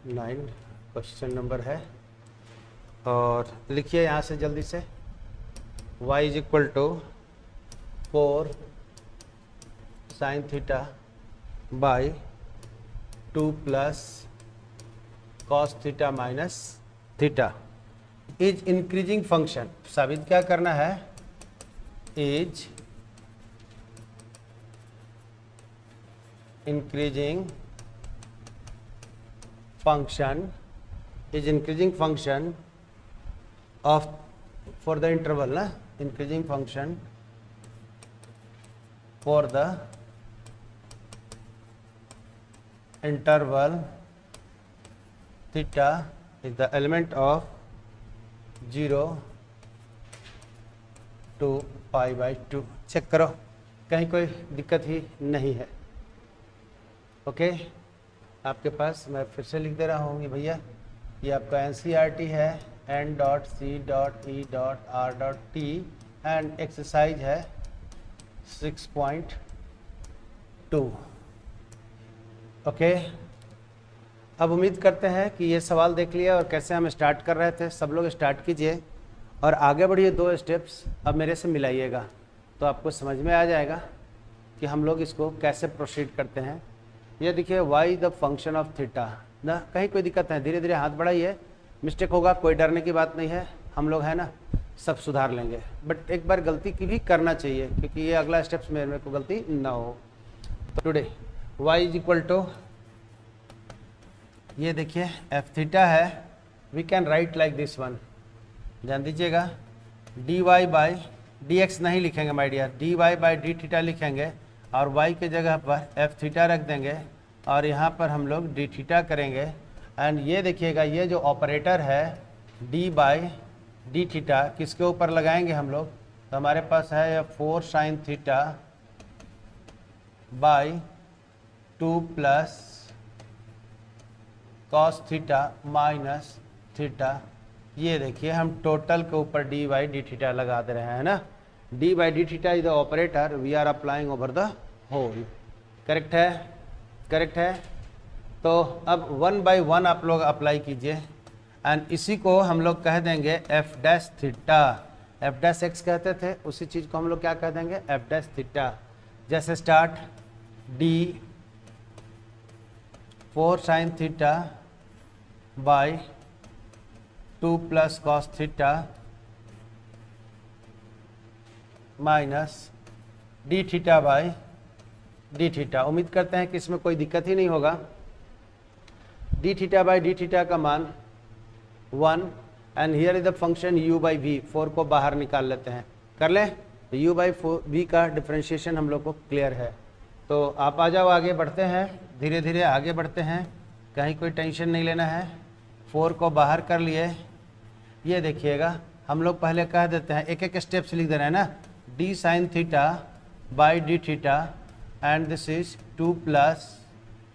9 question number है। और लिखिए यहाँ से जल्दी से, y is equal to 4 sine theta by 2 plus cos theta minus theta is increasing function. साबित क्या करना है? Is increasing function, is increasing function of for the interval ना, increasing function for the interval theta is the element of 0 to π/2। Check करो कहीं कोई दिक्कत ही नहीं है। ओके आपके पास मैं फिर से लिख दे रहा हूँ भैया, ये आपका NCERT है N.C.E.R.T एंड एक्सरसाइज है 6.2। ओके अब उम्मीद करते हैं कि ये सवाल देख लिया और कैसे हम स्टार्ट कर रहे थे। सब लोग स्टार्ट कीजिए और आगे बढ़िए, 2 स्टेप्स अब मेरे से मिलाइएगा तो आपको समझ में आ जाएगा कि हम लोग इसको कैसे प्रोसीड करते हैं। ये देखिए y the function of theta ना, कहीं कोई दिक्कत है, धीरे धीरे हाथ बढ़ाइए, मिस्टेक होगा कोई डरने की बात नहीं है, हम लोग है ना सब सुधार लेंगे। बट एक बार गलती की भी करना चाहिए क्योंकि ये अगला स्टेप्स मेरे को गलती ना हो। तो today y is equal to, ये देखिए एफ थीटा है, we can write like this one, ध्यान दीजिएगा, dy बाई डी एक्स नहीं लिखेंगे my dear, dy by D theta लिखेंगे और y के जगह पर एफ थीटा रख देंगे और यहाँ पर हम लोग डी थीटा करेंगे। एंड ये देखिएगा ये जो ऑपरेटर है d बाई डी थीटा किसके ऊपर लगाएंगे हम लोग, तो हमारे पास है 4 sine theta by 2 plus cos theta minus theta. ये देखिए हम टोटल के ऊपर डी बाई डी थीटा लगा दे रहे हैं ना, d by D theta is the operator we are applying over the whole. Correct है? करेक्ट है। तो अब 1 बाई 1 आप लोग अप्लाई कीजिए एंड इसी को हम लोग कह देंगे F dash theta, F dash x कहते थे उसी चीज़ को हम लोग क्या कह देंगे, एफ डैश थीटा। जैसे start D 4 sine theta by 2 plus cos theta minus D theta by D theta. उम्मीद करते हैं कि इसमें कोई दिक्कत ही नहीं होगा। D theta by D theta का मान 1 and here is the function u by v, 4 को बाहर निकाल लेते हैं, कर लें तो u बाई वी का डिफ्रेंशिएशन हम लोग को क्लियर है। तो आप आ जाओ, आगे बढ़ते हैं, धीरे धीरे आगे बढ़ते हैं, कहीं कोई टेंशन नहीं लेना है। 4 को बाहर कर लिए, ये देखिएगा हम लोग पहले कह देते हैं, एक एक स्टेप्स लिख दे रहे हैं ना, D sine theta by D theta and this is 2 plus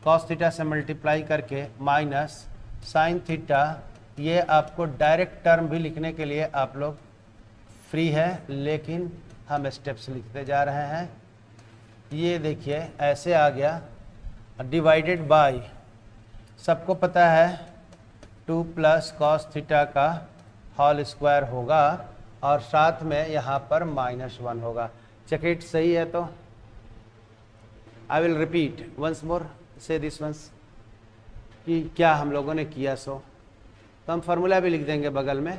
cos theta से मल्टीप्लाई करके माइनस साइन थीटा। ये आपको डायरेक्ट टर्म भी लिखने के लिए आप लोग फ्री है, लेकिन हम स्टेप्स लिखते जा रहे हैं। ये देखिए ऐसे आ गया, डिवाइडेड बाय, सबको पता है 2 प्लस कॉस थीटा का होल स्क्वायर होगा और साथ में यहाँ पर -1 होगा। चेक इट, सही है? तो I will repeat once more, say this once कि क्या हम लोगों ने किया सो। तो हम फार्मूला भी लिख देंगे बगल में,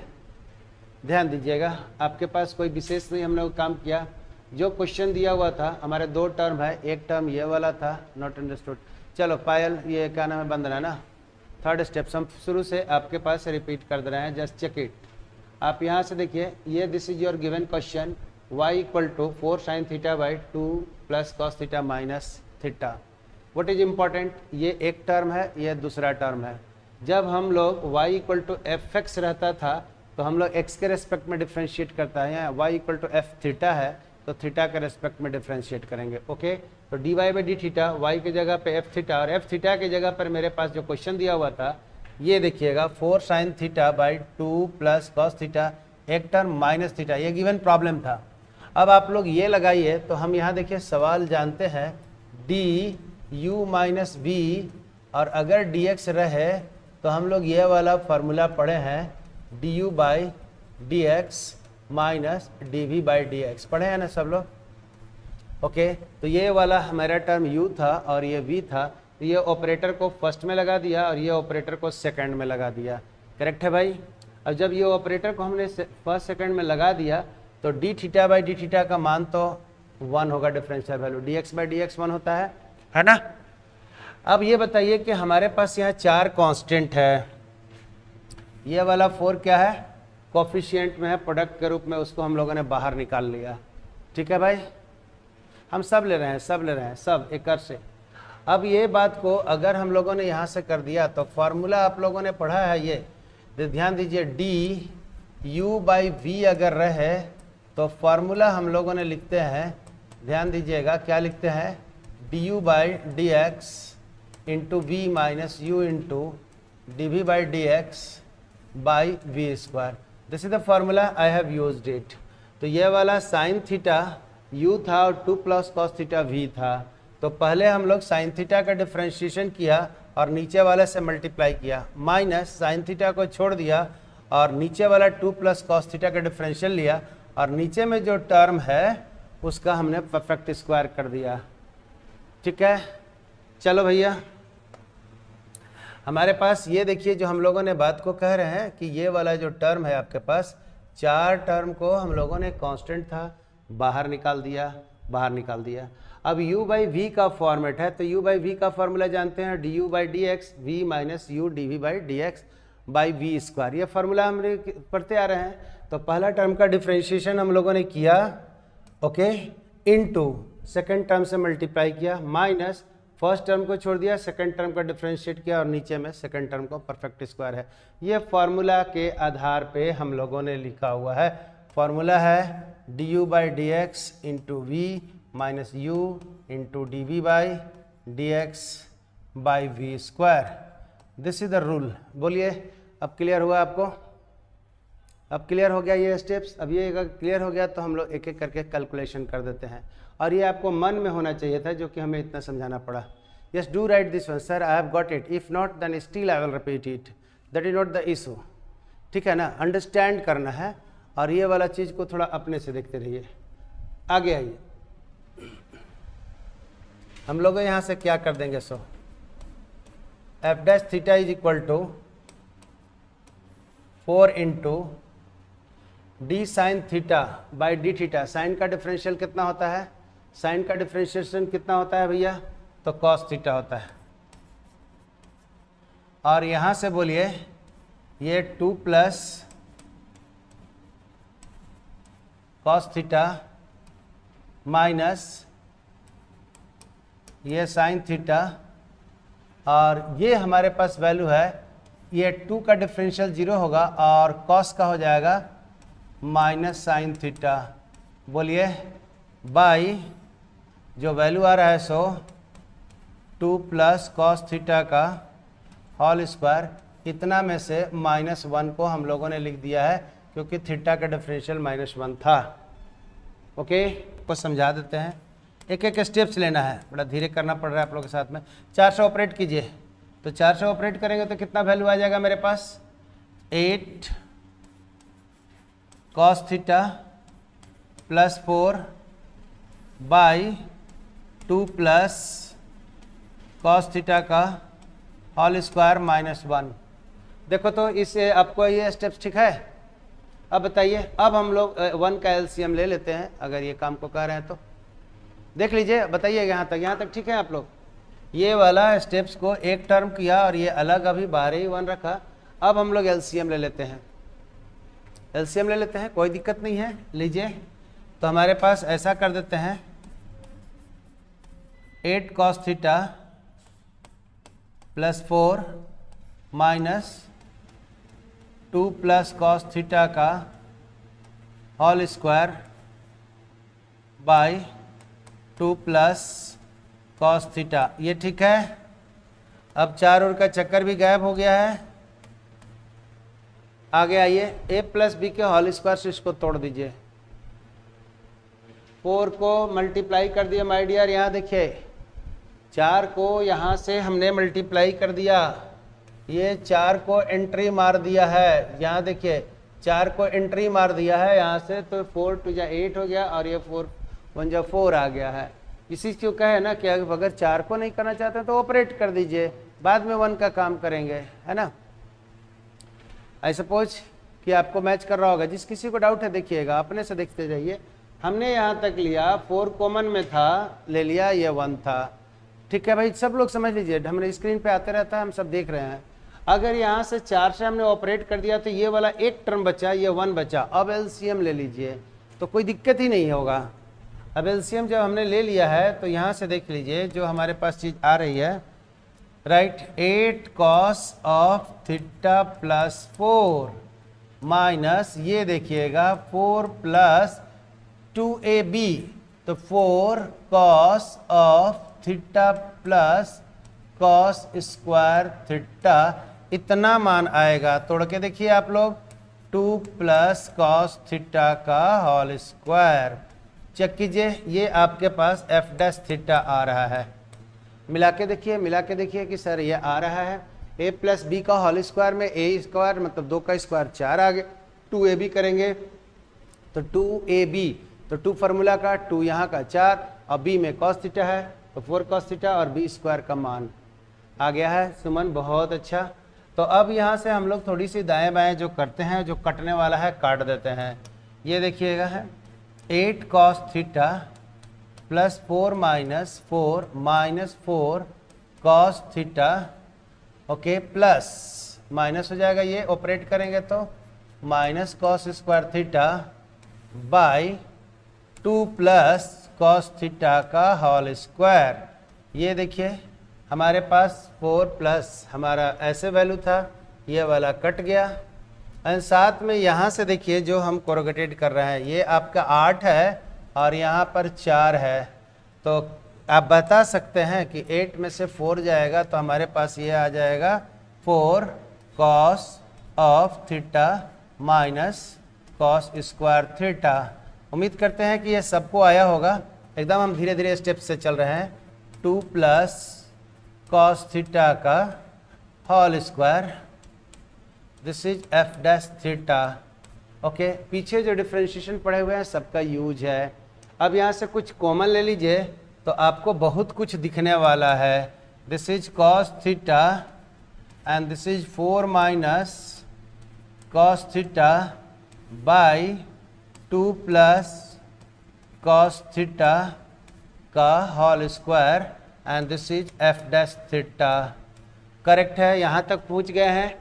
ध्यान दीजिएगा। आपके पास कोई विशेष नहीं हम लोग काम किया, जो क्वेश्चन दिया हुआ था हमारे 2 टर्म है, एक टर्म ये वाला था, नॉट अंडरस्टूड। चलो पायल, ये क्या नाम है, बंदना ना, 3rd स्टेप्स हम शुरू से आपके पास रिपीट कर दे रहे हैं, जस्ट चेक इट। आप यहाँ से देखिए, ये this is your given question, y equal to 4 sine theta by 2 plus cos theta minus theta. What is important, ये एक टर्म है, ये दूसरा टर्म है। जब हम लोग y equal to f x रहता था तो हम लोग x के रेस्पेक्ट में डिफ्रेंशिएट करता है, यहाँ y equal to f theta है तो थीटा के रेस्पेक्ट में डिफ्रेंशिएट करेंगे। ओके, तो d y by D theta, y की जगह पे एफ थीटा, और एफ थीटा की जगह पर मेरे पास जो क्वेश्चन दिया हुआ था ये देखिएगा 4 sine theta by 2 plus cos theta, एक टर्म माइनस थीटा, ये गिवन प्रॉब्लम था। अब आप लोग ये लगाइए तो हम यहाँ देखिए सवाल जानते हैं डी यू माइनस वी, और अगर डी एक्स रहे तो हम लोग ये वाला फार्मूला पढ़े हैं du by d x minus d v by d x, पढ़े हैं ना सब लोग? ओके, तो ये वाला हमारा टर्म u था और ये v था, तो ये ऑपरेटर को फर्स्ट में लगा दिया और ये ऑपरेटर को सेकंड में लगा दिया। करेक्ट है भाई? अब जब ये ऑपरेटर को हमने फर्स्ट सेकंड में लगा दिया तो D theta by D theta का मान तो 1 होगा, differential value D x by d x 1 होता है ना? अब ये बताइए कि हमारे पास यहाँ 4 कांस्टेंट है, ये वाला 4 क्या है? कोफिशिएंट में है, प्रोडक्ट के रूप में उसको हम लोगों ने बाहर निकाल लिया। ठीक है भाई, हम सब ले रहे हैं, सब एक से। अब ये बात को अगर हम लोगों ने यहाँ से कर दिया तो फार्मूला आप लोगों ने पढ़ा है ये, तो ध्यान दीजिए डी यू बाई वी अगर रहे तो फार्मूला हम लोगों ने लिखते हैं, ध्यान दीजिएगा क्या लिखते हैं, d u by d x into v minus u into d v by d x by v square. This is the formula I have used it. तो ये वाला साइन थीटा u था और 2 प्लस कॉस थीटा v था, तो पहले हम लोग साइन थीटा का डिफ्रेंशिएशन किया और नीचे वाले से मल्टीप्लाई किया, माइनस साइन थीटा को छोड़ दिया और नीचे वाला 2 प्लस कॉस थीटा का डिफरेंशियल लिया और नीचे में जो टर्म है उसका हमने परफेक्ट स्क्वायर कर दिया। ठीक है, चलो भैया हमारे पास ये देखिए जो हम लोगों ने बात को कह रहे हैं कि ये वाला जो टर्म है आपके पास, 4 टर्म को हम लोगों ने कांस्टेंट था बाहर निकाल दिया। अब u बाई वी का फॉर्मेट है, तो u बाई वी का फॉर्मूला जानते हैं, d u by d x v minus u d v by d x by v square. ये फार्मूला हम पढ़ते आ रहे हैं। तो पहला टर्म का डिफ्रेंशिएशन हम लोगों ने किया, ओके, इनटू सेकंड टर्म से मल्टीप्लाई किया, माइनस फर्स्ट टर्म को छोड़ दिया, सेकंड टर्म का डिफ्रेंशिएट किया और नीचे में सेकंड टर्म को परफेक्ट स्क्वायर है। ये फार्मूला के आधार पे हम लोगों ने लिखा हुआ है। फार्मूला है d u by d x into v minus u into d v by d x by v square. This is the rule. बोलिए, अब क्लियर हुआ आपको? अब क्लियर हो गया ये स्टेप्स? अब ये अगर क्लियर हो गया तो हम लोग एक एक करके कैलकुलेशन कर देते हैं, और ये आपको मन में होना चाहिए था जो कि हमें इतना समझाना पड़ा। Yes, do write this one sir, I have got it, if not then still I will repeat it, that is not the issue. ठीक है ना, अंडरस्टैंड करना है और ये वाला चीज़ को थोड़ा अपने से देखते रहिए। आगे आइए, हम लोग यहाँ से क्या कर देंगे, so F dash theta is equal to 4 into D sine theta by D theta. Sine का डिफरेंशियल कितना होता है? साइन का डिफरेंशिएशन कितना होता है भैया? तो कॉस थीटा होता है। और यहाँ से बोलिए ये 2 प्लस कॉस थीटा माइनस ये साइन थीटा, और ये हमारे पास वैल्यू है, ये 2 का डिफरेंशियल 0 होगा और कॉस का हो जाएगा माइनस साइन थीटा। बोलिए, बाई जो वैल्यू आ रहा है सो 2 प्लस कॉस थीटा का होल स्क्वायर, इतना में से -1 को हम लोगों ने लिख दिया है क्योंकि थीटा का डिफरेंशियल -1 था। ओके, को समझा देते हैं, एक एक स्टेप्स लेना है, बड़ा धीरे करना पड़ रहा है आप लोगों के साथ में। 4 से ऑपरेट कीजिए, तो 4 से ऑपरेट करेंगे तो कितना वैल्यू आ जाएगा मेरे पास? 8 cos theta plus 4 by 2 plus cos theta का होल स्क्वायर -1। देखो तो इससे आपको ये स्टेप्स ठीक है? अब बताइए, अब हम लोग 1 का एलसीएम ले लेते हैं, अगर ये काम को कर रहे हैं तो देख लीजिए, बताइए यहाँ तक ठीक है आप लोग? ये वाला स्टेप्स को एक टर्म किया और ये अलग अभी बाहर ही 1 रखा। अब हम लोग एलसीएम ले लेते हैं, कोई दिक्कत नहीं है, लीजिए। तो हमारे पास ऐसा कर देते हैं, 8 cos theta plus 4 minus 2 plus cos theta का whole square by 2 plus cos theta. ये ठीक है? अब 4 और का चक्कर भी गायब हो गया है। आगे आइए, a प्लस बी के होल स्क्वायर से इसको तोड़ दीजिए। 4 को मल्टीप्लाई कर दिया माय डियर, यहाँ देखिए 4 को यहाँ से हमने मल्टीप्लाई कर दिया, ये 4 को एंट्री मार दिया है, यहाँ देखिए 4 को एंट्री मार दिया है यहाँ से, तो 4 2 जा 8 हो गया और ये 4 1 जा 4 आ गया है। इसी को कहे ना कि अगर 4 को नहीं करना चाहते हैं तो ऑपरेट कर दीजिए, बाद में 1 का काम करेंगे, है ना। आई सपोज कि आपको मैच कर रहा होगा, जिस किसी को डाउट है देखिएगा, अपने से देखते जाइए। हमने यहाँ तक लिया, 4 कॉमन में था, ले लिया, ये 1 था, ठीक है भाई, सब लोग समझ लीजिए, हमारे स्क्रीन पे आते रहता है, हम सब देख रहे हैं। अगर यहाँ से 4 से हमने ऑपरेट कर दिया तो ये वाला एक टर्म बचा, ये 1 बचा। अब एलसीएम ले लीजिए तो कोई दिक्कत ही नहीं होगा। अब एलसीएम जब हमने ले लिया है तो यहाँ से देख लीजिए जो हमारे पास चीज़ आ रही है, right, 8 cos of theta plus 4 minus ये देखिएगा 4 प्लस 2ab, तो 4 cos of theta plus cos square theta, इतना मान आएगा। तोड़ के देखिए आप लोग, 2 प्लस कॉस थीटा का होल स्क्वायर, चेक कीजिए, ये आपके पास एफ डैश थीटा आ रहा है। मिला के देखिए कि सर ये आ रहा है a प्लस बी का होल स्क्वायर में a स्क्वायर मतलब 2 का स्क्वायर 4 आ गया, 2ab करेंगे तो 2ab, तो 2 फार्मूला का 2 यहाँ का 4 और b में कॉस थीटा है तो 4 कॉस थीटा और b स्क्वायर का मान आ गया है। सुमन बहुत अच्छा। तो अब यहाँ से हम लोग थोड़ी सी दाएं बाएं जो करते हैं, जो कटने वाला है काट देते हैं। ये देखिएगा है 8 cos theta plus 4 minus 4 cos theta, okay, plus minus हो जाएगा, ये ऑपरेट करेंगे तो minus cos square theta by 2 plus cos theta का होल स्क्वायर। ये देखिए हमारे पास 4 प्लस हमारा ऐसे वैल्यू था, ये वाला कट गया, एंड साथ में यहाँ से देखिए जो हम कोरोगेटेड कर रहे हैं, ये आपका 8 है और यहाँ पर 4 है, तो आप बता सकते हैं कि 8 में से 4 जाएगा तो हमारे पास ये आ जाएगा 4 cos of theta minus cos square theta. उम्मीद करते हैं कि ये सबको आया होगा, एकदम हम धीरे धीरे स्टेप से चल रहे हैं। 2 प्लस कॉस थीटा का whole square, this is F dash theta, okay. पीछे जो डिफ्रेंशिएशन पढ़े हुए हैं सबका यूज है। अब यहाँ से कुछ कॉमन ले लीजिए तो आपको बहुत कुछ दिखने वाला है। This is cos theta and this is 4 minus cos theta by 2 plus cos theta का whole square and this is F dash theta. Correct है, यहाँ तक पहुँच गए हैं।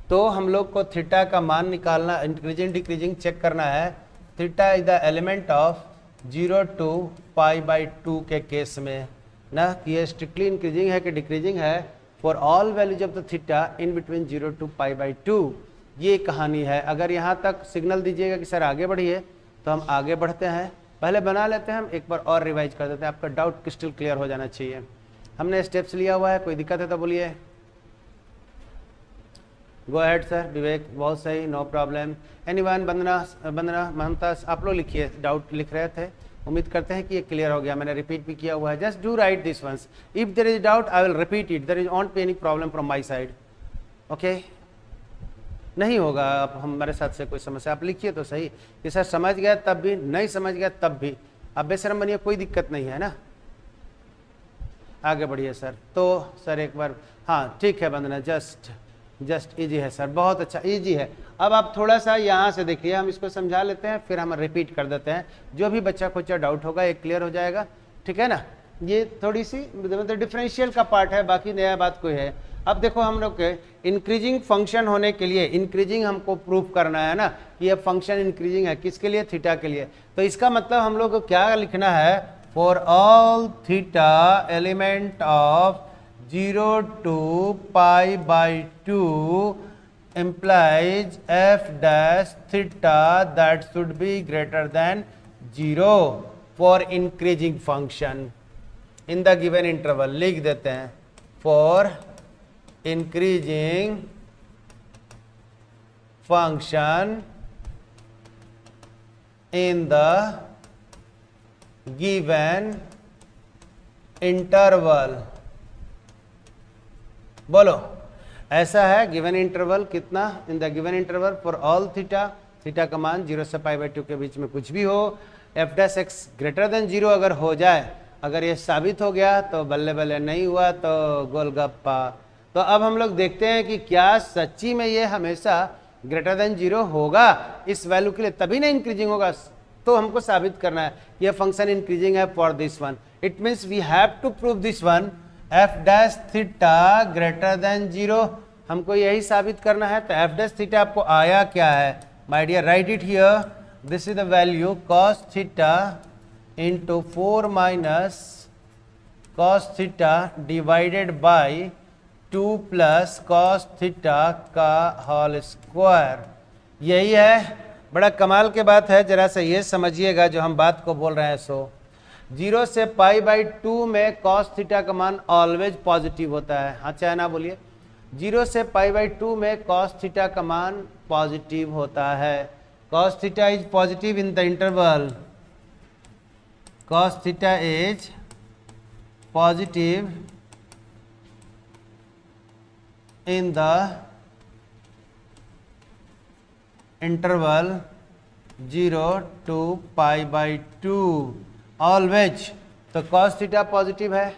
तो हम लोग को थीटा का मान निकालना, इंक्रीजिंग डिक्रीजिंग चेक करना है। Theta is the element of 0 to π/2 के केस में ना, कि ये स्ट्रिक्टली इंक्रीजिंग है कि डिक्रीजिंग है, for all values of the theta in between 0 to π/2, ये कहानी है। अगर यहाँ तक सिग्नल दीजिएगा कि सर आगे बढ़िए तो हम आगे बढ़ते हैं। पहले बना लेते हैं हम, एक बार और रिवाइज कर देते हैं, आपका डाउट क्रिस्टल क्लियर हो जाना चाहिए। हमने स्टेप्स लिया हुआ है, कोई दिक्कत है तो बोलिए। Go ahead sir. विवेक बहुत सही, नो प्रॉब्लम। एनीवन, वंदना महंता, आप लोग लिखिए, डाउट लिख रहे थे, उम्मीद करते हैं कि ये क्लियर हो गया, मैंने रिपीट भी किया हुआ है। Just do write this once, if there is doubt I will repeat it, there is won't be any problem from my side, okay. नहीं होगा आप हमारे साथ से कोई समस्या, आप लिखिए तो सही कि सर समझ गया तब भी, नहीं समझ गया तब भी, आप बेशरम बनिए, कोई दिक्कत नहीं है ना। आगे बढ़िए सर। तो सर एक बार, हाँ ठीक है वंदना, जस्ट इजी है सर, बहुत अच्छा, इजी है। अब आप थोड़ा सा यहाँ से देखिए, हम इसको समझा लेते हैं फिर हम रिपीट कर देते हैं, जो भी बच्चा कुछ डाउट होगा एक क्लियर हो जाएगा, ठीक है ना। ये थोड़ी सी मतलब डिफरेंशियल का पार्ट है, बाकी नया बात कोई है। अब देखो हम लोग के इंक्रीजिंग फंक्शन होने के लिए, इंक्रीजिंग हमको प्रूफ करना है ना कि ये फंक्शन इंक्रीजिंग है, किसके लिए, थीटा के लिए। तो इसका मतलब हम लोग को क्या लिखना है, for all theta element of 0 to π/2 implies f dash theta that should be greater than 0 for increasing function in the given interval। लिख देते हैं, for increasing function in the given interval। बोलो, ऐसा है गिवन इंटरवल कितना, इन the given interval for all theta, theta का मान 0 से π/2 के बीच में कुछ भी हो, f' ग्रेटर देन 0 अगर हो जाए, अगर ये साबित हो गया तो बल्ले बल्ले, नहीं हुआ तो गोलगप्पा। तो अब हम लोग देखते हैं कि क्या सच्ची में ये हमेशा ग्रेटर देन 0 होगा इस वैल्यू के लिए, तभी ना इंक्रीजिंग होगा। तो हमको साबित करना है ये फंक्शन इंक्रीजिंग है for this one. It means we have to prove this one f' theta greater than 0, हमको यही साबित करना है। तो f' थीटा आपको आया क्या है, my dear, write it here, this is the value cos theta into 4 minus cos theta divided by 2 plus cos theta का होल स्क्वायर। यही है, बड़ा कमाल के बात है, जरा सा ये समझिएगा जो हम बात को बोल रहे हैं। सो 0 से π/2 में cos थीटा का मान ऑलवेज पॉजिटिव होता है, हाँ चाहे ना बोलिए। 0 से π/2 में cos थीटा का मान पॉजिटिव होता है। cos theta is positive in the interval, cos theta is positive in the interval 0 to π/2 always। तो cos थीटा पॉजिटिव है।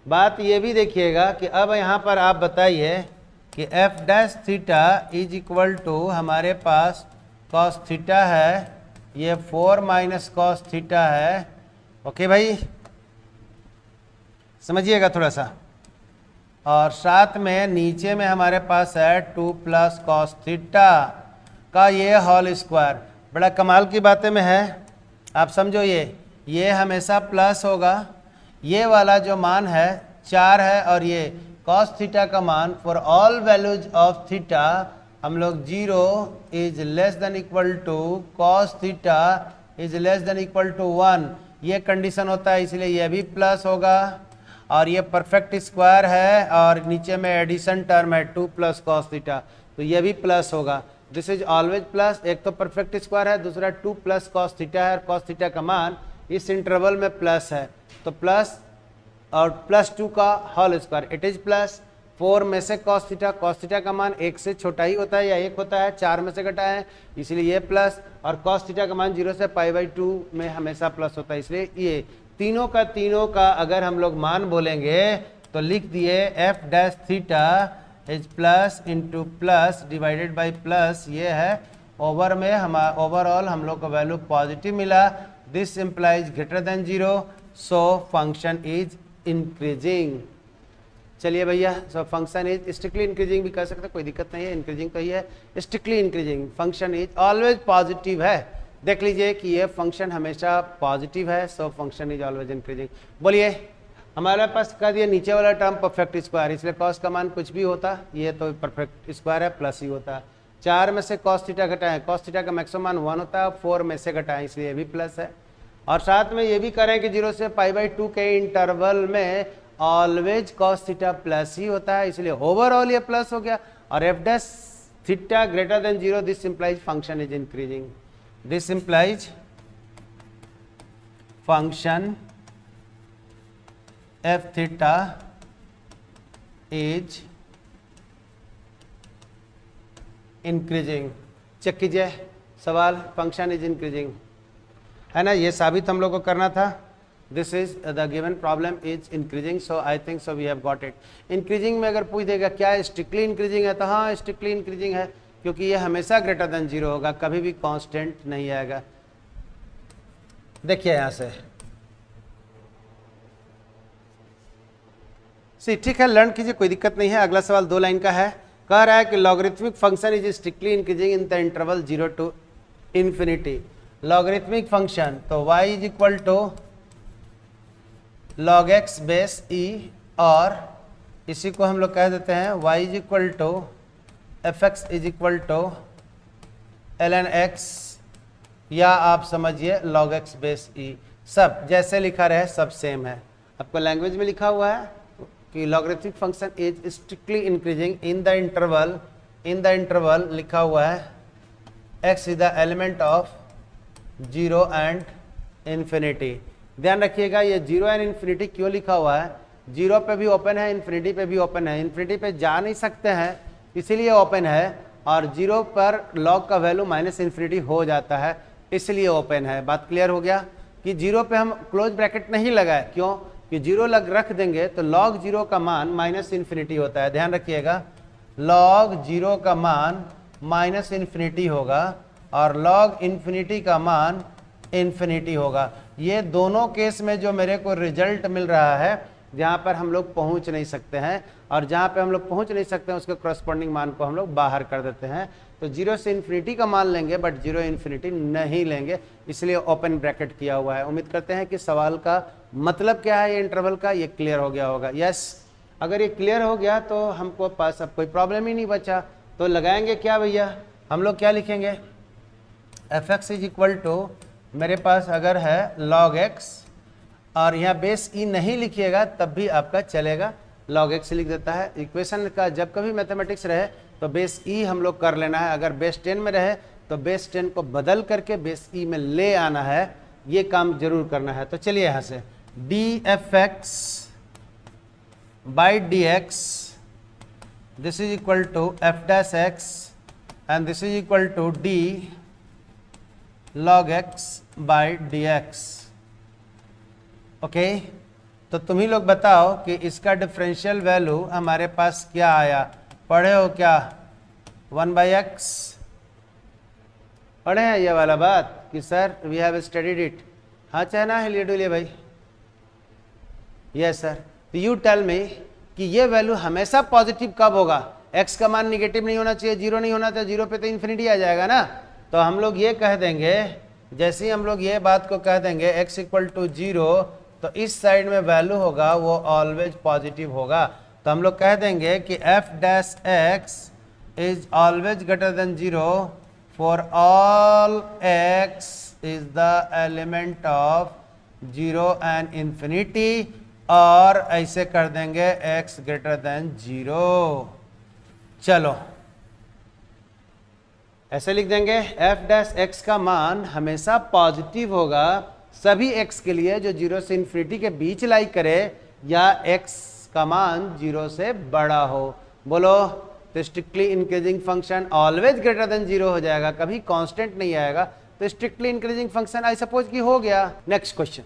बात ये भी देखिएगा कि अब यहाँ पर आप बताइए कि f' theta is equal to हमारे पास cos थीटा है, ये 4 माइनस cos थीटा है। ओके भाई, समझिएगा थोड़ा सा। और साथ में नीचे में हमारे पास है 2 प्लस cos थीटा का ये होल स्क्वायर। बड़ा कमाल की बातें में है, आप समझो, ये हमेशा प्लस होगा, ये वाला जो मान है 4 है, और ये cos थीटा का मान for all values of theta हम लोग 0 is less than equal to cos theta is less than equal to 1, ये कंडीशन होता है, इसलिए ये भी प्लस होगा। और ये परफेक्ट स्क्वायर है और नीचे में एडिशन टर्म है 2 प्लस cos थीटा, तो ये भी प्लस होगा। दिस इज ऑलवेज प्लस, एक तो परफेक्ट स्क्वायर है, दूसरा 2 प्लस cos थीटा है, और cos थीटा का मान इस इंटरवल में प्लस है, तो प्लस और +2 का whole square, it is plus 4 में से cos थीटा का मान 1 से छोटा ही होता है या 1 होता है, 4 में से घटा है, इसलिए ये प्लस, और cos थीटा का मान 0 से π/2 में हमेशा प्लस होता है, इसलिए ये तीनों का अगर हम लोग मान बोलेंगे तो लिख दिए f' theta is plus into plus divided by plus, ये है ओवर में ओवरऑल हम लोग को वैल्यू पॉजिटिव मिला। This implies greater than 0, so function is increasing. चलिए भैया, so function is strictly increasing भी कर सकते, कोई दिक्कत नहीं है, इंक्रीजिंग तो ही है, strictly increasing. Function is always positive है, देख लीजिए कि ये फंक्शन हमेशा पॉजिटिव है, so function is always increasing. बोलिए, हमारे पास कर दिया नीचे वाला टर्म परफेक्ट स्क्वायर, इसलिए cos का मान कुछ भी होता, ये तो परफेक्ट स्क्वायर है, प्लस ही होता है। 4 में से cos थीटा घटाएं, cos थीटा का मैक्सिमम मान 1 होता है, 4 में से घटाएं, इसलिए ये भी प्लस है। और साथ में ये भी करें कि 0 से π/2 के इंटरवल में ऑलवेज cos थीटा प्लस ही होता है, इसलिए ओवरऑल ये प्लस हो गया। और f' theta greater than 0, this implies function is increasing. This implies function f theta is increasing। Check कीजिए सवाल, फंक्शन इज इंक्रीजिंग है ना, ये साबित हम लोग को करना था। This is the given problem is increasing, so I think so we have got it. Increasing में अगर पूछ देगा क्या स्ट्रिक्टली इंक्रीजिंग है, तो हाँ स्ट्रिक्टली इंक्रीजिंग है, क्योंकि ये हमेशा ग्रेटर देन 0 होगा, कभी भी कांस्टेंट नहीं आएगा। देखिए यहां से ठीक है, लर्न कीजिए, कोई दिक्कत नहीं है। अगला सवाल 2 लाइन का है, कह रहा है कि logarithmic function is strictly increasing in the interval 0 to infinity. Logarithmic function तो y is equal to log x base e, और इसी को हम लोग कह देते हैं y is equal to fx is equal to ln x, या आप समझिए log x बेस e। सब जैसे लिखा रहे सब सेम है, आपको लैंग्वेज में लिखा हुआ है कि logarithmic function is strictly increasing in the interval लिखा हुआ है x is the element of 0 and infinity. ध्यान रखिएगा ये 0 एंड इन्फिनिटी क्यों लिखा हुआ है, जीरो पे भी ओपन है, इन्फिनिटी पे भी ओपन है। इन्फिनिटी पे जा नहीं सकते हैं इसीलिए ओपन है, और जीरो पर लॉग का वैल्यू माइनस इन्फिनिटी हो जाता है इसलिए ओपन है। बात क्लियर हो गया कि जीरो पे हम क्लोज ब्रैकेट नहीं लगाए, क्यों कि जीरो रख देंगे तो लॉग जीरो का मान माइनस इन्फिनिटी होता है। ध्यान रखिएगा, लॉग जीरो का मान माइनस इन्फिनिटी होगा और लॉग इन्फिनिटी का मान इन्फिनिटी होगा। ये दोनों केस में जो मेरे को रिजल्ट मिल रहा है, जहाँ पर हम लोग पहुँच नहीं सकते हैं, और जहाँ पे हम लोग पहुँच नहीं सकते हैं उसके करस्पॉन्डिंग मान को हम लोग बाहर कर देते हैं। तो जीरो से इन्फिनिटी का मान लेंगे बट जीरो इन्फिनिटी नहीं लेंगे, इसलिए ओपन ब्रैकेट किया हुआ है। उम्मीद करते हैं कि सवाल का मतलब क्या है ये इंटरवल का, ये क्लियर हो गया होगा। यस, अगर ये क्लियर हो गया तो हमको पास अब कोई प्रॉब्लम ही नहीं बचा। तो लगाएंगे क्या भैया, हम लोग क्या लिखेंगे, f x is equal to, मेरे पास अगर है लॉग एक्स, और यहाँ बेस ई नहीं लिखिएगा तब भी आपका चलेगा, लॉग एक्स लिख देता है। इक्वेशन का जब कभी मैथमेटिक्स रहे तो बेस ई हम लोग कर लेना है, अगर बेस 10 में रहे तो बेस 10 को बदल करके बेस ई में ले आना है, ये काम जरूर करना है। तो चलिए यहाँ से d f x by d x, this is equal to f dash x and this is equal to d log x by d x. Okay, तो तुम ही लोग बताओ कि इसका डिफरेंशियल वैल्यू हमारे पास क्या आया, पढ़े हो क्या, 1/x पढ़े हैं ये वाला बात कि sir we have studied it, हाँ चाहे ना हिलिए डुलिए भाई, यस सर। तो यू टेल मी कि ये वैल्यू हमेशा पॉजिटिव कब होगा, x का मान निगेटिव नहीं होना चाहिए, जीरो नहीं होना चाहिए, जीरो पे तो इन्फिनिटी आ जाएगा ना। तो हम लोग ये कह देंगे, जैसे ही हम लोग ये बात को कह देंगे x इक्वल टू जीरो, तो इस साइड में वैल्यू होगा वो ऑलवेज पॉजिटिव होगा। तो हम लोग कह देंगे कि F dash x is always greater than zero for all x is the element of zero and infinity, और ऐसे कर देंगे एक्स ग्रेटर देन जीरो। चलो ऐसे लिख देंगे, एफ डैश एक्स का मान हमेशा पॉजिटिव होगा सभी x के लिए जो जीरो से इन्फिनिटी के बीच लाई करे, या x का मान जीरो से बड़ा हो। बोलो, तो strictly increasing function always greater than zero हो जाएगा, कभी कांस्टेंट नहीं आएगा। तो strictly increasing function I suppose कि हो गया। नेक्स्ट क्वेश्चन,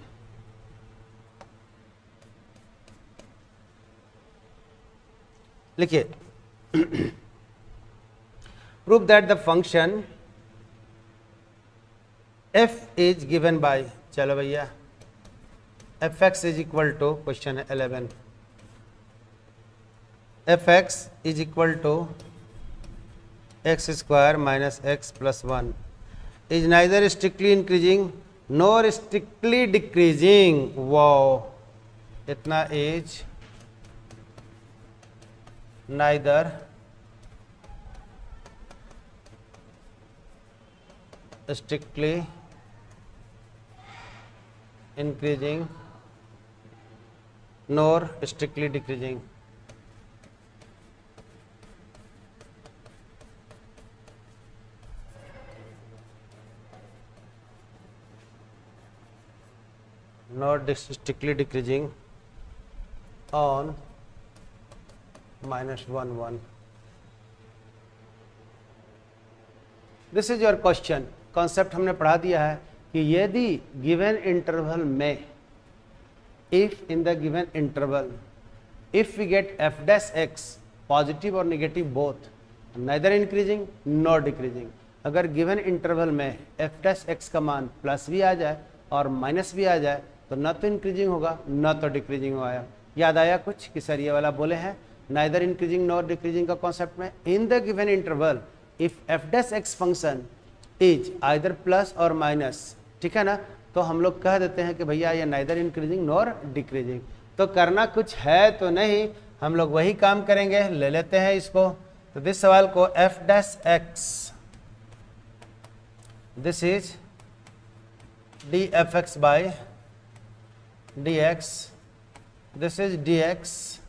लिखिए, prove that the function f is given by, चलो भैया f x is equal to, question है 11, f x is equal to x square minus x plus 1 is neither strictly increasing nor strictly decreasing. Wow, इतना is neither strictly increasing nor strictly decreasing। not strictly decreasing on -1 1। This is your question. Concept हमने पढ़ा दिया है कि यदि given interval में, if in the given interval if we get F dash X positive और negative both, neither increasing nor decreasing, अगर given interval में एफ डैश एक्स का मान प्लस भी आ जाए और माइनस भी आ जाए तो न तो इंक्रीजिंग होगा न तो डिक्रीजिंग होगा। याद आया कुछ कि सर ये वाला बोले हैं नाइदर इंक्रीजिंग नॉर डिक्रीजिंग का कॉन्सेप्ट में, इन the given interval if F dash x function is either plus और माइनस, ठीक है ना, तो हम लोग कह देते हैं कि भैया ये नाइदर इंक्रीजिंग नॉर डिक्रीजिंग। तो करना कुछ है तो नहीं, हम लोग वही काम करेंगे, ले लेते हैं इसको। तो दिस सवाल को f dash x, this is d f x by d x, this is d x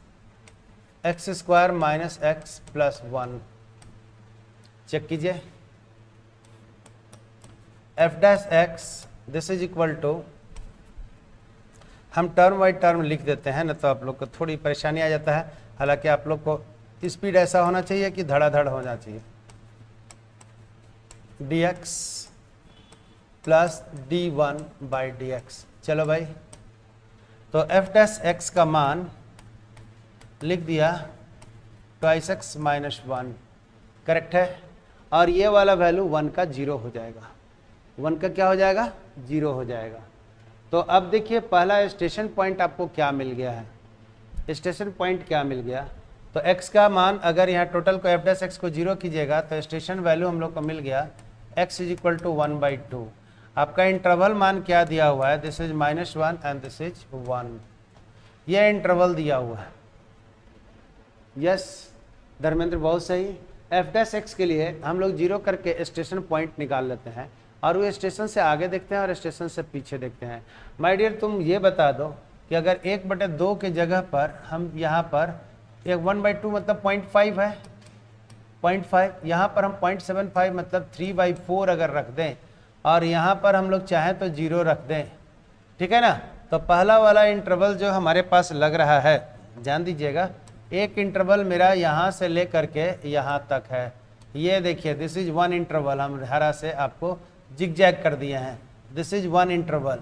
x square minus x plus 1। Check कीजिए, f dash x this is equal to, हम टर्म बाई टर्म लिख देते हैं, न तो आप लोग को थोड़ी परेशानी आ जाता है। हालांकि आप लोग को स्पीड ऐसा होना चाहिए कि धड़ाधड़ होना चाहिए। dx plus d1 by dx। चलो भाई, तो f डैश x का मान लिख दिया 2x माइनस 1, करेक्ट है। और ये वाला वैल्यू 1 का 0 हो जाएगा, 1 का क्या हो जाएगा, 0 हो जाएगा। तो अब देखिए पहला स्टेशन पॉइंट आपको क्या मिल गया है, स्टेशन पॉइंट क्या मिल गया। तो x का मान अगर यहाँ टोटल को f डैश x को 0 कीजिएगा तो स्टेशन वैल्यू हम लोग को मिल गया x इज इक्वल टू 1/2। आपका इंटरवल मान क्या दिया हुआ है, this is -1 and this is 1, ये इंटरवल दिया हुआ है। यस धर्मेंद्र, बहुत सही। f डैश x के लिए हम लोग 0 करके स्टेशन पॉइंट निकाल लेते हैं और वो स्टेशन से आगे देखते हैं और स्टेशन से पीछे देखते हैं। माय डियर, तुम ये बता दो कि अगर 1/2 के जगह पर हम यहाँ पर एक 1/2 मतलब 0.5 है, 0.5, यहाँ पर हम 0.75 मतलब 3/4 अगर रख दें और यहाँ पर हम लोग चाहें तो 0 रख दें, ठीक है ना। तो पहला वाला इंटरवल जो हमारे पास लग रहा है, ध्यान दीजिएगा, एक इंटरवल मेरा यहाँ से ले करके यहाँ तक है। ये देखिए दिस इज 1 इंटरवल, हम हरा से आपको जिगजैग कर दिए हैं, this is 1 interval,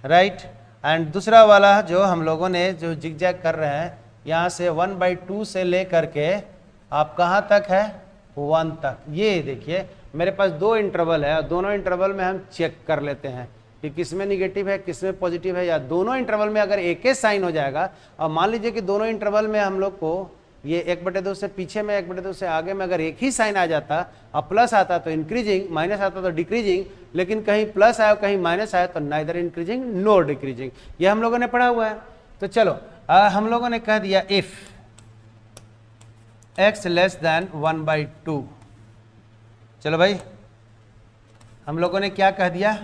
right. And दूसरा वाला जो हम लोगों ने जो जिगजैग कर रहे हैं, यहाँ से 1/2 से ले करके आप कहाँ तक है, 1 तक। ये देखिए मेरे पास 2 इंटरवल है और दोनों इंटरवल में हम चेक कर लेते हैं कि किसमें निगेटिव है किसमें पॉजिटिव है, या दोनों इंटरवल में अगर एक ही साइन हो जाएगा। और मान लीजिए कि दोनों इंटरवल में हम लोग को ये 1/2 से पीछे में 1/2 से आगे में अगर एक ही साइन आ जाता और प्लस आता तो इंक्रीजिंग, माइनस आता तो डिक्रीजिंग, लेकिन कहीं प्लस आया कहीं माइनस आया तो नाइदर इंक्रीजिंग नोर डिक्रीजिंग, ये हम लोगों ने पढ़ा हुआ है। तो चलो हम लोगों ने कह दिया इफ x लेस देन 1/2। चलो भाई, हम लोगों ने क्या कह दिया,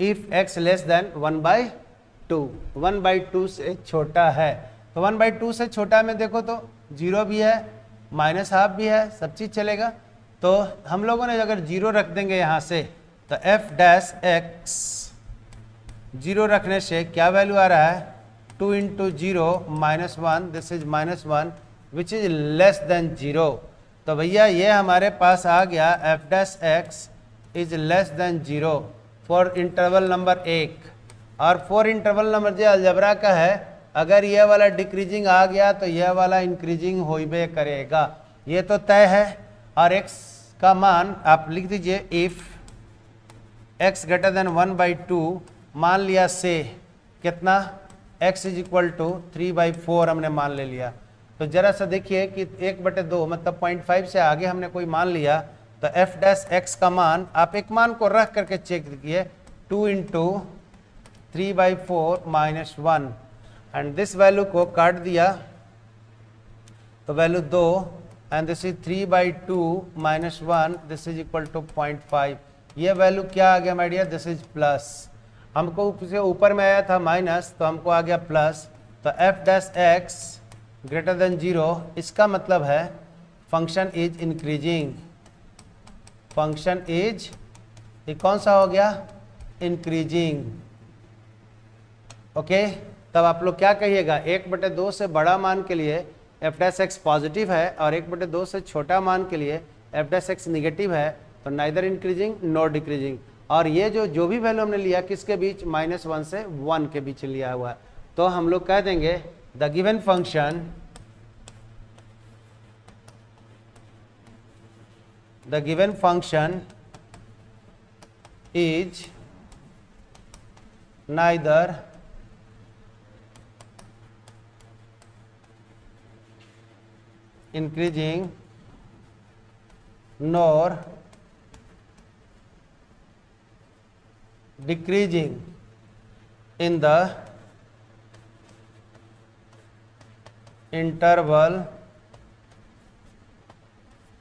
इफ x लेस देन 1/2, 1/2 से छोटा है। तो 1/2 से छोटा में देखो तो 0 भी है, -½ भी है, सब चीज़ चलेगा। तो हम लोगों ने अगर 0 रख देंगे यहाँ से तो f डैश x 0 रखने से क्या वैल्यू आ रहा है, 2 × 0 -1, this is -1 which is less than 0। तो भैया ये हमारे पास आ गया f dash x is less than 0 for interval number 1। और फॉर इंटरवल नंबर जो अलजबरा का है, अगर यह वाला डिक्रीजिंग आ गया तो यह वाला इंक्रीजिंग होइबे करेगा, ये तो तय है। और x का मान आप लिख दीजिए, इफ x ग्रेटर देन 1/2, मान लिया से कितना, x इज इक्वल टू 3/4 हमने मान ले लिया। तो जरा सा देखिए कि 1/2 मतलब 0.5 से आगे हमने कोई मान लिया तो f डैश x का मान, आप एक मान को रख करके चेक कीजिए, 2 × 3/4 -1 एंड दिस वैल्यू को काट दिया तो value 2 and this is 3/2 -1, this is equal to 0.5। ये वैल्यू क्या आ गया my dear, this is plus. हमको से ऊपर में आया था माइनस, तो हमको आ गया प्लस। तो f dash x greater than 0, इसका मतलब है function is increasing, function is, ये कौन सा हो गया, इंक्रीजिंग। ओके, तब आप लोग क्या कहिएगा, 1/2 से बड़ा मान के लिए f डैश x पॉजिटिव है और 1/2 से छोटा मान के लिए f डैश x निगेटिव है, तो नाइदर इंक्रीजिंग नॉर डिक्रीजिंग। और ये जो भी वैल्यू हमने लिया किसके बीच, -1 से 1 के बीच लिया हुआ है। तो हम लोग कह देंगे the given function, the given function is neither increasing nor decreasing in the interval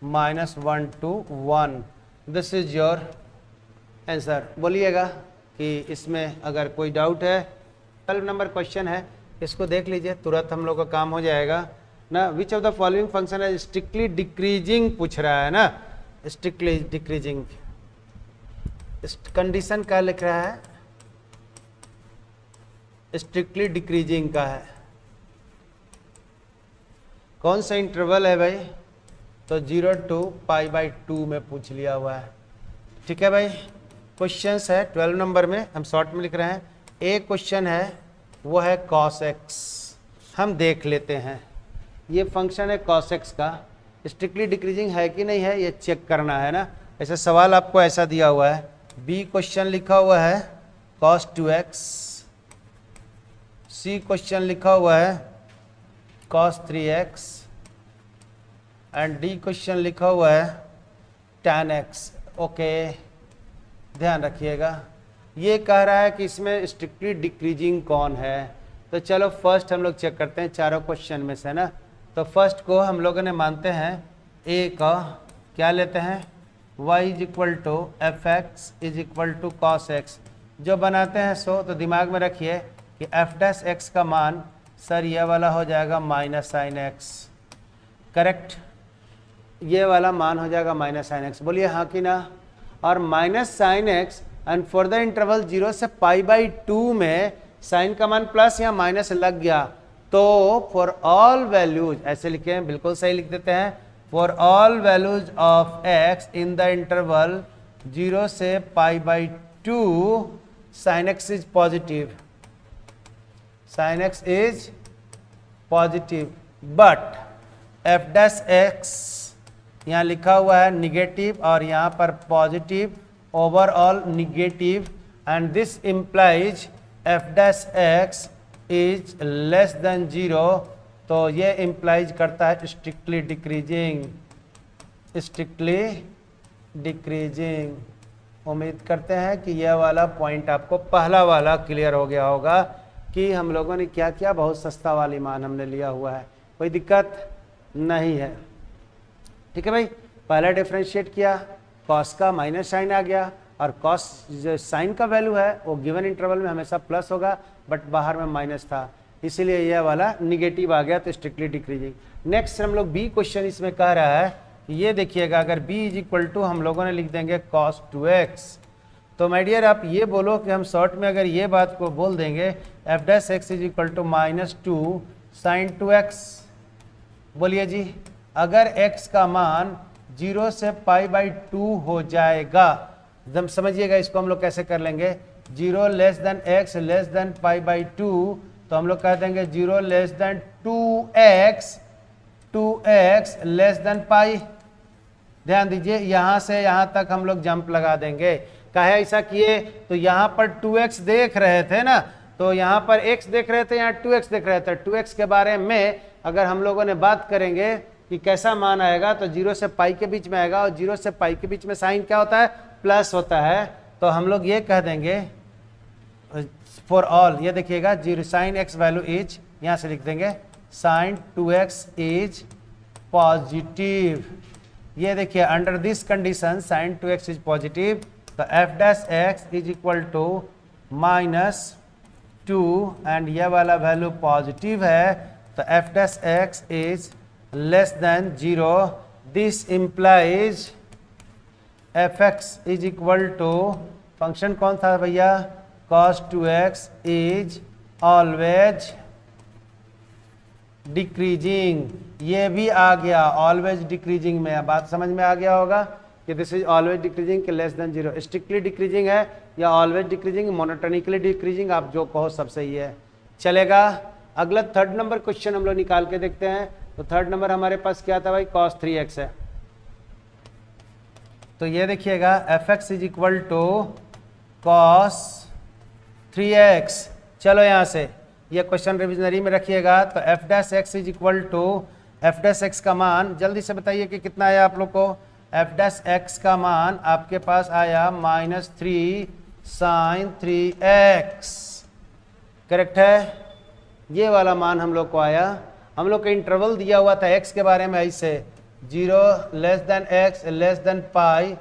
-1 to 1। This is your answer. बोलिएगा कि इसमें अगर कोई डाउट है। 12 नंबर क्वेश्चन है, इसको देख लीजिए, तुरंत हम लोग का काम हो जाएगा ना। Which of the following function है स्ट्रिक्टली डिक्रीजिंग पूछ रहा है ना, स्ट्रिक्टली डिक्रीजिंग कंडीशन क्या लिख रहा है, स्ट्रिक्टली डिक्रीजिंग का है। कौन सा इंटरवल है भाई? तो 0 to π/2 में पूछ लिया हुआ है। ठीक है भाई, क्वेश्चंस है 12 नंबर में, हम शॉर्ट में लिख रहे हैं। एक क्वेश्चन है वो है cos x, हम देख लेते हैं। ये फंक्शन है cos x का, स्ट्रिक्टली डिक्रीजिंग है कि नहीं है ये चेक करना है ना। ऐसा सवाल आपको ऐसा दिया हुआ है, बी क्वेश्चन लिखा हुआ है cos 2x, सी क्वेश्चन लिखा हुआ है cos 3x and D question लिखा हुआ है tan x। ओके, ध्यान रखिएगा, ये कह रहा है कि इसमें स्ट्रिक्टली डिक्रीजिंग कौन है। तो चलो फर्स्ट हम लोग चेक करते हैं चारों क्वेश्चन में से ना। तो फर्स्ट को हम लोगों ने मानते हैं ए का, क्या लेते हैं y = fx = cos x। जो बनाते हैं सो तो दिमाग में रखिए कि f' का मान सर ये वाला हो जाएगा -sin x, करेक्ट, ये वाला मान हो जाएगा -sin x। बोलिए हाँ कि ना। और -sin x and for the interval 0 से π/2 में साइन का मान प्लस या माइनस लग गया तो फॉर ऑल वैल्यूज, ऐसे लिखे हैं, बिल्कुल सही लिख देते हैं, for all values of x in the interval 0 से π/2 sin x is positive, sin x is positive, but f' यहाँ लिखा हुआ है निगेटिव और यहाँ पर positive, overall negative, and this implies f' is less than 0। तो ये इम्प्लाइज करता है स्ट्रिक्टली डिक्रीजिंग, स्ट्रिक्टली डिक्रीजिंग। उम्मीद करते हैं कि यह वाला पॉइंट आपको पहला वाला क्लियर हो गया होगा कि हम लोगों ने क्या किया, बहुत सस्ता वाली मान हमने लिया हुआ है, कोई दिक्कत नहीं है। ठीक है भाई, पहला डिफरेंशिएट किया, कॉस का माइनस साइन आ गया और कॉस जो साइन का वैल्यू है वो गिवन इंटरवल में हमेशा प्लस होगा, बट बाहर में माइनस था, इसीलिए यह वाला निगेटिव आ गया, तो स्ट्रिक्टली डिक्रीजिंग। नेक्स्ट हम लोग बी क्वेश्चन इसमें कह रहा है, ये देखिएगा, अगर b = हम लोगों ने लिख देंगे cos 2x, तो माय डियर आप ये बोलो कि हम शॉर्ट में अगर ये बात को बोल देंगे f' = -2 sin 2x। बोलिए जी, अगर x का मान 0 से π/2 हो जाएगा, एकदम समझिएगा इसको हम लोग कैसे कर लेंगे, 0 less than x less than π/2, तो हम लोग कह देंगे 0 less than 2x less than pi. ध्यान दीजिए, यहाँ से यहाँ तक हम लोग जंप लगा देंगे। काहे ऐसा किए, तो यहाँ पर 2x देख रहे थे ना, तो यहाँ पर x देख रहे थे, यहाँ 2x देख रहे थे। 2x के बारे में अगर हम लोगों ने बात करेंगे कि कैसा मान आएगा, तो 0 से पाई के बीच में आएगा, और 0 से पाई के बीच में साइन क्या होता है, प्लस होता है। तो हम लोग ये कह देंगे फॉर ऑल, ये देखिएगा 0 sin x वैल्यू इज, यहाँ से लिख देंगे sin 2x इज पॉजिटिव। ये देखिए under this condition sin 2x is positive, तो f' is equal to -2 and ये वाला वैल्यू पॉजिटिव है, तो f' is less than 0। This implies fx is equal to, function कौन था भैया, cos 2x is always decreasing. ये भी आ गया ऑलवेज डिक्रीजिंग में, बात समझ में आ गया होगा कि दिस इज ऑलवेज डिक्रीजिंग के लेस देन 0। स्ट्रिक्टली डिक्रीजिंग है या ऑलवेज डिक्रीजिंग, मोनोटोनिकली डिक्रीजिंग, आप जो कहो सब सही है, चलेगा। अगला थर्ड नंबर क्वेश्चन हम लोग निकाल के देखते हैं। तो थर्ड नंबर हमारे पास क्या था भाई, cos 3x है। तो ये देखिएगा fx is equal to cos 3x। चलो यहाँ से ये क्वेश्चन रिविजनरी में रखिएगा, तो f' is equal to, f' का मान जल्दी से बताइए कि कितना आया आप लोग को, f' का मान आपके पास आया -3 sin 3x, करेक्ट है, ये वाला मान हम लोग को आया। हम लोग का इंटरवल दिया हुआ था x के बारे में ऐसे 0 less than x less than pi,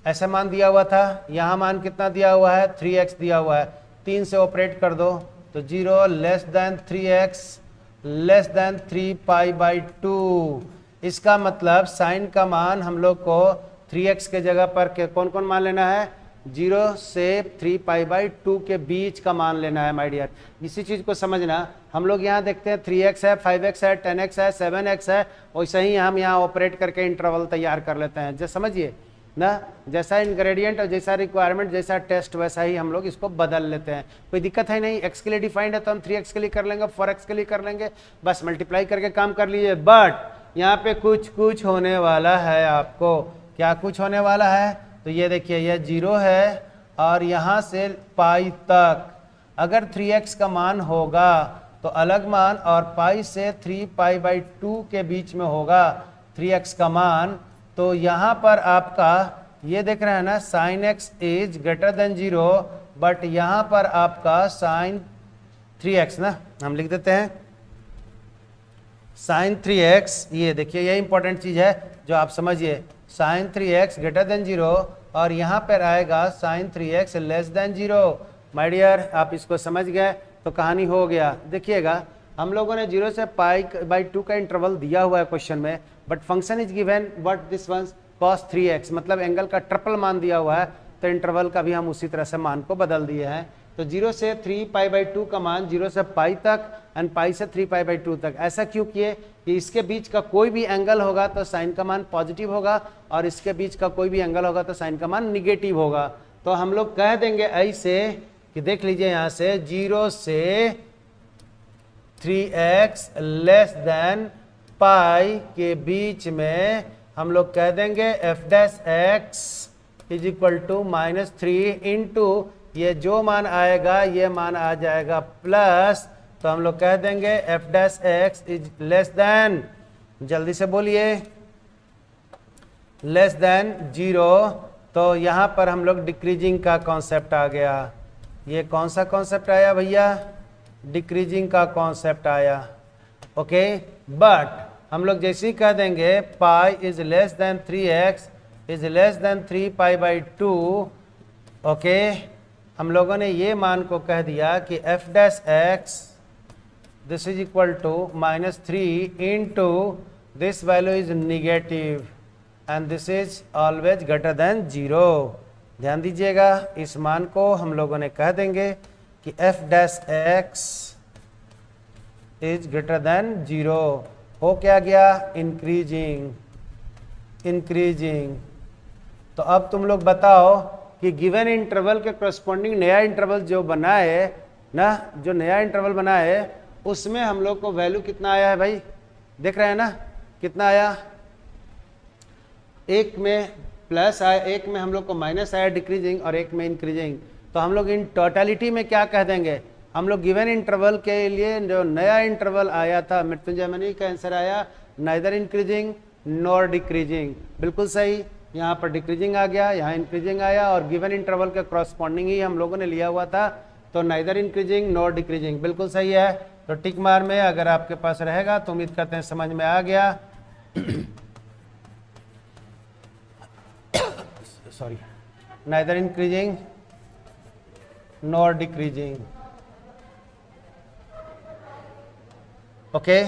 ऐसा मान दिया हुआ था। यहाँ मान कितना दिया हुआ है, 3x दिया हुआ है, 3 से ऑपरेट कर दो, तो 0 less than 3x less then 3 π/2। इसका मतलब साइन का मान हम लोग को 3x के जगह पर कौन कौन मान लेना है, 0 से 3π/2 के बीच का मान लेना है माय डियर। इसी चीज को समझना, हम लोग यहाँ देखते हैं 3x है, 5x है, 10x है, 7x है, वैसे ही हम यहाँ ऑपरेट करके इंटरवल तैयार कर लेते हैं। जैसे समझिए ना, जैसा इंग्रेडिएंट और जैसा रिक्वायरमेंट, जैसा टेस्ट, वैसा ही हम लोग इसको बदल लेते हैं। कोई दिक्कत है नहीं। x के लिए डिफाइंड है तो हम 3x के लिए कर लेंगे, 4x के लिए कर लेंगे, बस मल्टीप्लाई करके काम कर लीजिए। बट यहाँ पे कुछ होने वाला है आपको। क्या कुछ होने वाला है? तो ये देखिए, ये 0 है और यहाँ से पाई तक अगर 3x का मान होगा तो अलग मान, और पाई से 3π/2 के बीच में होगा 3x का मान, तो यहाँ पर आपका ये देख रहे हैं ना, sin x is greater than 0, but यहाँ पर आपका sin 3x ना, हम लिख देते हैं sin 3x। ये देखिए, ये इंपॉर्टेंट चीज है जो आप समझिए, sin 3x ग्रेटर देन 0 और यहाँ पर आएगा sin 3x less than 0। My dear, आप इसको समझ गए तो कहानी हो गया। देखिएगा, हम लोगों ने 0 से π/2 का इंटरवल दिया हुआ है क्वेश्चन में, but function is given what this one cos 3x, मतलब एंगल का ट्रिपल मान दिया हुआ है, तो इंटरवल का भी हम उसी तरह से मान को बदल दिए हैं। तो 0 से 3π/2 का मान 0 से पाई तक एंड पाई से 3π/2 तक। ऐसा क्यों किए कि इसके बीच का कोई भी एंगल होगा तो साइन का मान पॉजिटिव होगा, और इसके बीच का कोई भी एंगल होगा तो साइन का मान निगेटिव होगा। तो हम लोग कह देंगे ऐसे कि देख लीजिए, यहाँ से 0 से 3x लेस देन पाई के बीच में हम लोग कह देंगे f' is equal to -3 into ये जो मान आएगा ये मान आ जाएगा प्लस, तो हम लोग कह देंगे f' इज लेस देन, जल्दी से बोलिए, लेस देन 0। तो यहाँ पर हम लोग डिक्रीजिंग का कॉन्सेप्ट आ गया। ये कौन सा कॉन्सेप्ट आया भैया? डिक्रीजिंग का कॉन्सेप्ट आया। ओके, बट हम लोग जैसे ही कह देंगे pi is less than 3x is less than 3π/2, okay, हम लोगों ने ये मान को कह दिया कि f' this is equal to -3 into this value is negative and this is always greater than 0। ध्यान दीजिएगा, इस मान को हम लोगों ने कह देंगे कि f' इज ग्रेटर देन 0। हो क्या गया? इंक्रीजिंग। तो अब तुम लोग बताओ कि गिवन इंटरवल के करस्पॉन्डिंग नया इंटरवल जो बना है ना, जो नया इंटरवल बना है उसमें हम लोग को वैल्यू कितना आया है भाई? देख रहे हैं ना, कितना आया? एक में प्लस आया, एक में हम लोग को माइनस आया डिक्रीजिंग, और एक में इंक्रीजिंग। तो हम लोग इन टोटलिटी में क्या कह देंगे? हम लोग गिवन इंटरवल के लिए जो नया इंटरवल आया था मृत्युंजय मनी का आंसर आया नाइदर इंक्रीजिंग नॉर डिक्रीजिंग। बिल्कुल सही, यहाँ पर डिक्रीजिंग आ गया, यहाँ इंक्रीजिंग आया, और गिवन इंटरवल के क्रॉसपॉन्डिंग ही हम लोगों ने लिया हुआ था, तो नाइदर इंक्रीजिंग नॉर डिक्रीजिंग। बिल्कुल सही है। तो टिक मार में अगर आपके पास रहेगा तो उम्मीद करते हैं समझ में आ गया। Sorry, neither increasing nor decreasing. Okay